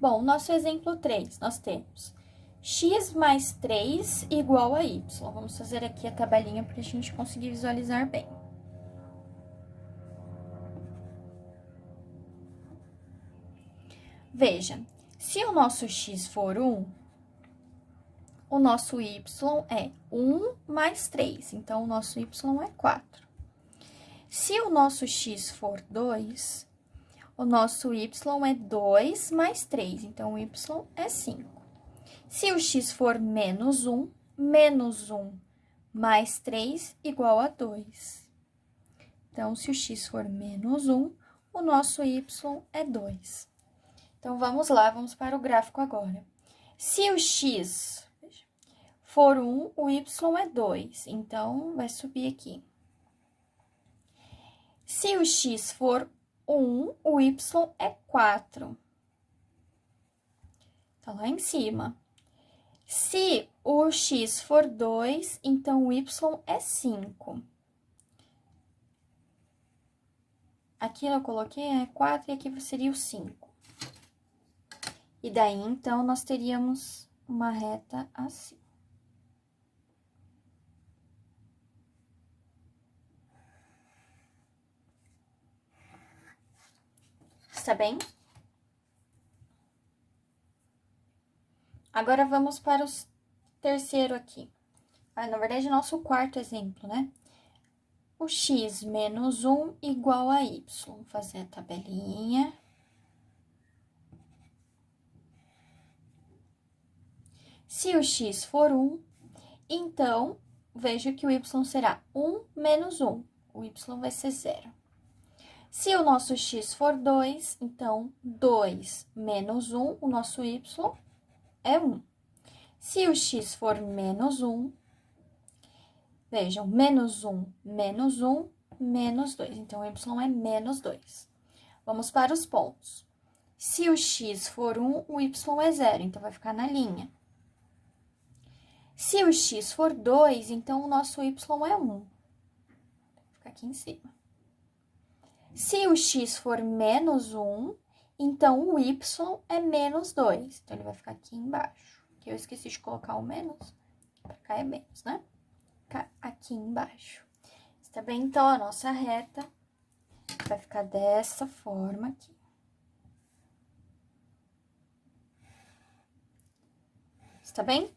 Bom, nosso exemplo 3, nós temos x mais 3 igual a y. Vamos fazer aqui a tabelinha para a gente conseguir visualizar bem. Veja, se o nosso x for 1, o nosso y é 1 mais 3, então o nosso y é 4. Se o nosso x for 2, o nosso y é 2 mais 3, então o y é 5. Se o x for menos 1 mais 3 igual a 2. Então, se o x for menos 1, o nosso y é 2. Então, vamos lá, vamos para o gráfico agora. Se o x for 1, o y é 2, então, vai subir aqui. Se o x for 1, o y é 4. Tá lá em cima. Se o x for 2, então o y é 5. Aqui eu coloquei 4 e aqui seria o 5. E daí, então, nós teríamos uma reta assim. Está bem? Agora, vamos para o terceiro aqui. Na verdade, nosso quarto exemplo, né? O x menos 1 igual a y. Vou fazer a tabelinha. Se o x for 1, então, veja que o y será 1 menos 1. O y vai ser 0. Se o nosso x for 2, então, 2 menos 1, o nosso y é 1. Se o x for menos 1, vejam, menos 1, menos 1, menos 2. Então, o y é menos 2. Vamos para os pontos. Se o x for 1, o y é 0, então vai ficar na linha. Se o x for 2, então o nosso y é 1. Vai ficar aqui em cima. Se o x for menos 1, então o y é menos 2. Então, ele vai ficar aqui embaixo. Que eu esqueci de colocar o menos. Pra cá é menos, né? Ficar aqui embaixo. Está bem? Então, a nossa reta vai ficar dessa forma aqui. Está bem?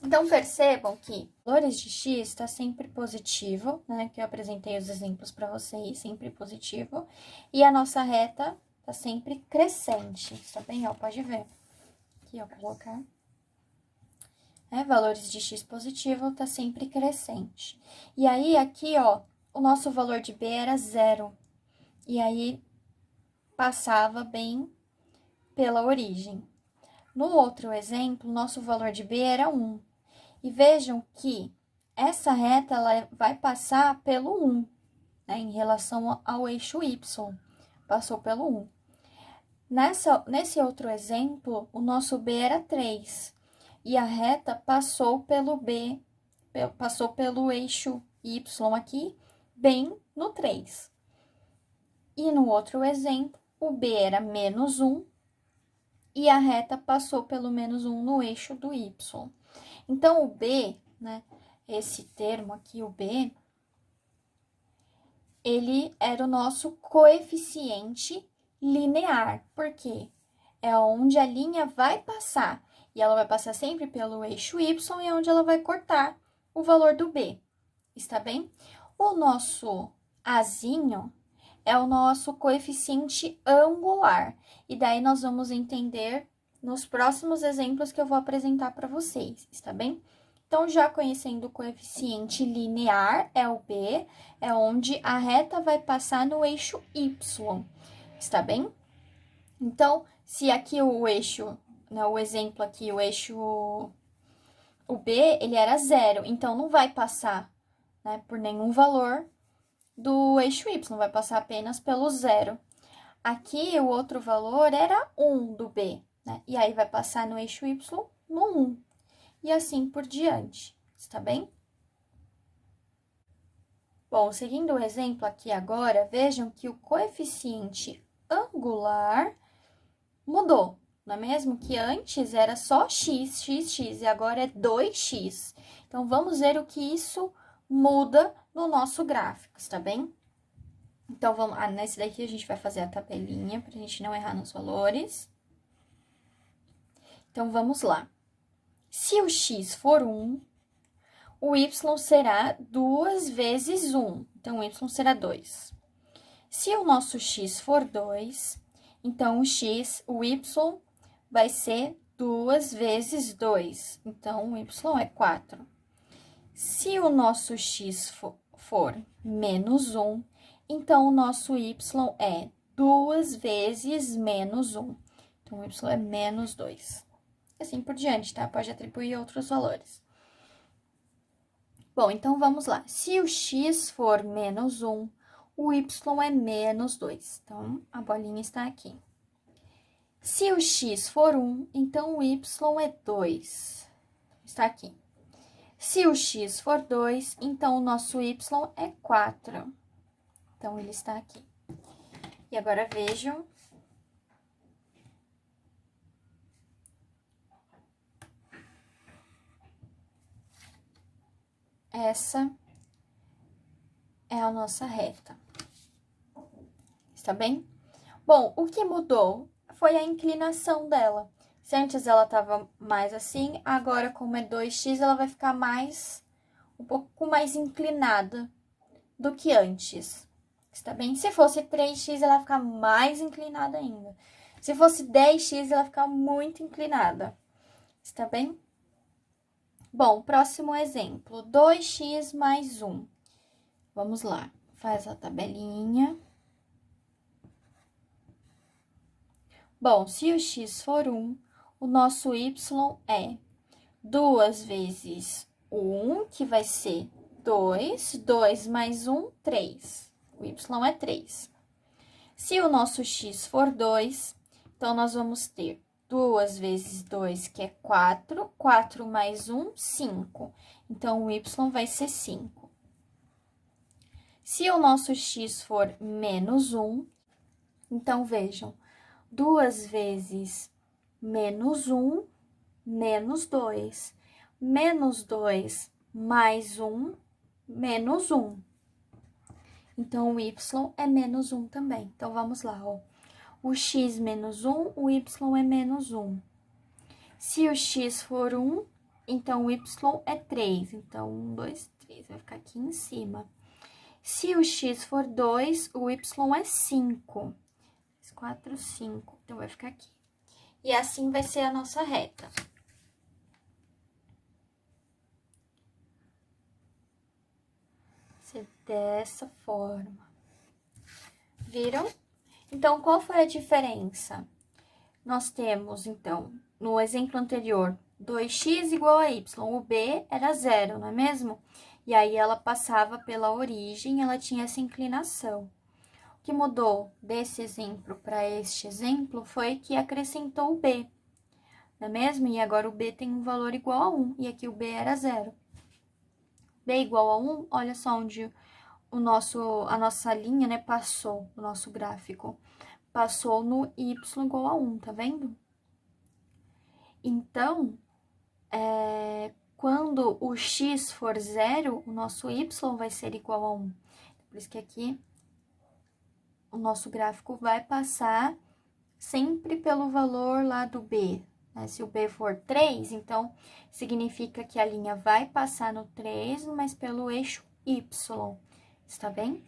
Então, percebam que valores de x está sempre positivo, né? Que eu apresentei os exemplos para vocês, sempre positivo. E a nossa reta está sempre crescente, tá bem? Ó, pode ver. Aqui, ó, colocar. Valores de x positivo está sempre crescente. E aí, aqui, ó, o nosso valor de b era 0. E aí, passava bem pela origem. No outro exemplo, nosso valor de b era 1. E vejam que essa reta ela vai passar pelo 1, né, em relação ao eixo y. Passou pelo 1. Nesse outro exemplo, o nosso b era 3. E a reta passou pelo b, passou pelo eixo y aqui, bem no 3. E no outro exemplo, o b era menos 1. E a reta passou pelo menos 1 no eixo do y. Então, o b, né, esse termo aqui, o b, ele era o nosso coeficiente linear. Por quê? É onde a linha vai passar. E ela vai passar sempre pelo eixo y e é onde ela vai cortar o valor do b. Está bem? O nosso azinho é o nosso coeficiente angular. E daí, nós vamos entender nos próximos exemplos que eu vou apresentar para vocês, está bem? Então, já conhecendo o coeficiente linear, é o b, é onde a reta vai passar no eixo y, está bem? Então, se aqui o eixo, né, o exemplo aqui, o b, ele era 0, então não vai passar, né, por nenhum valor do eixo y, vai passar apenas pelo 0. Aqui, o outro valor era 1 do b, né? E aí, vai passar no eixo y no 1. E assim por diante, está bem? Bom, seguindo o exemplo aqui agora, vejam que o coeficiente angular mudou. não é mesmo? Que antes era só x, x, x, e agora é 2x. Então, vamos ver o que isso muda no nosso gráfico, tá bem? Então, vamos... nesse daqui a gente vai fazer a tabelinha, pra gente não errar nos valores. Então, vamos lá. Se o x for 1, o y será 2 vezes 1. Então, o y será 2. Se o nosso x for 2, então o y vai ser 2 vezes 2. Então, o y é 4. Se o nosso x for menos 1, então o nosso y é 2 vezes menos 1. Então, o y é menos 2. Assim por diante, tá? Pode atribuir outros valores. Bom, então vamos lá. Se o x for menos 1, o y é menos 2. Então, a bolinha está aqui. Se o x for 1, então o y é 2. Está aqui. Se o x for 2, então o nosso y é 4. Então, ele está aqui. E agora, vejam. Essa é a nossa reta. Está bem? Bom, o que mudou foi a inclinação dela. Se antes ela estava mais assim, agora como é 2x, ela vai ficar um pouco mais inclinada do que antes. Está bem? Se fosse 3x, ela vai ficar mais inclinada ainda. Se fosse 10x, ela vai ficar muito inclinada. Está bem? Bom, próximo exemplo, 2x mais 1. Vamos lá, faz a tabelinha. Bom, se o x for 1, o nosso y é 2 vezes 1, que vai ser 2, 2 mais 1, 3. O y é 3. Se o nosso x for 2, então, nós vamos ter 2 vezes 2, que é 4, 4 mais 1, 5. Então, o y vai ser 5. Se o nosso x for menos 1, então, vejam, 2 vezes menos 1, menos 2. Menos 2 mais 1, menos 1. Então, o y é menos 1 também. Então, vamos lá, ó. O x menos 1, o y é menos 1. Se o x for 1, então o y é 3. Então, 1, 2, 3, vai ficar aqui em cima. Se o x for 2, o y é 5. 4, 5. Então, vai ficar aqui. E assim vai ser a nossa reta. Vai ser dessa forma. Viram? Então, qual foi a diferença? Nós temos, então, no exemplo anterior, 2x igual a y. O b era 0, não é mesmo? E aí, ela passava pela origem, ela tinha essa inclinação. O que mudou desse exemplo para este exemplo foi que acrescentou o b, não é mesmo? E agora, o b tem um valor igual a 1, e aqui o b era 0. b igual a 1, olha só onde a nossa linha, né, passou, o nosso gráfico. Passou no y igual a 1, tá vendo? Então, quando o x for 0, o nosso y vai ser igual a 1. Por isso que aqui o nosso gráfico vai passar sempre pelo valor lá do b. Né? Se o b for 3, então significa que a linha vai passar no 3, mas pelo eixo y. Está bem?